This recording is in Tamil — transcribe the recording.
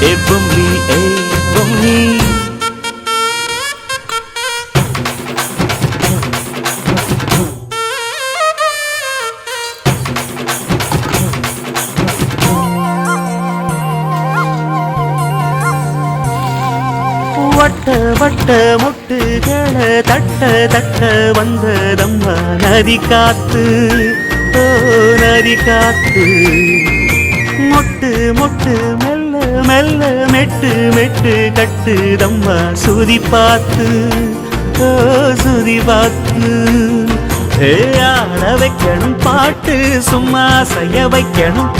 ஏ பொம்மி ஏ பொம்மி வட்ட வட்ட முட்டுகளை தட்ட தட்ட வந்ததம்மா நதி காத்து ஓ நதி காத்து மொட்டு மொட்டு மெல்ல மெல்ல மெட்டு மெட்டு கட்டுதம்மா சுதி பார்த்து ஓ சுதி பார்த்து ஆட வைக்கணும் பாட்டு சும்மா செய்ய வைக்கணும்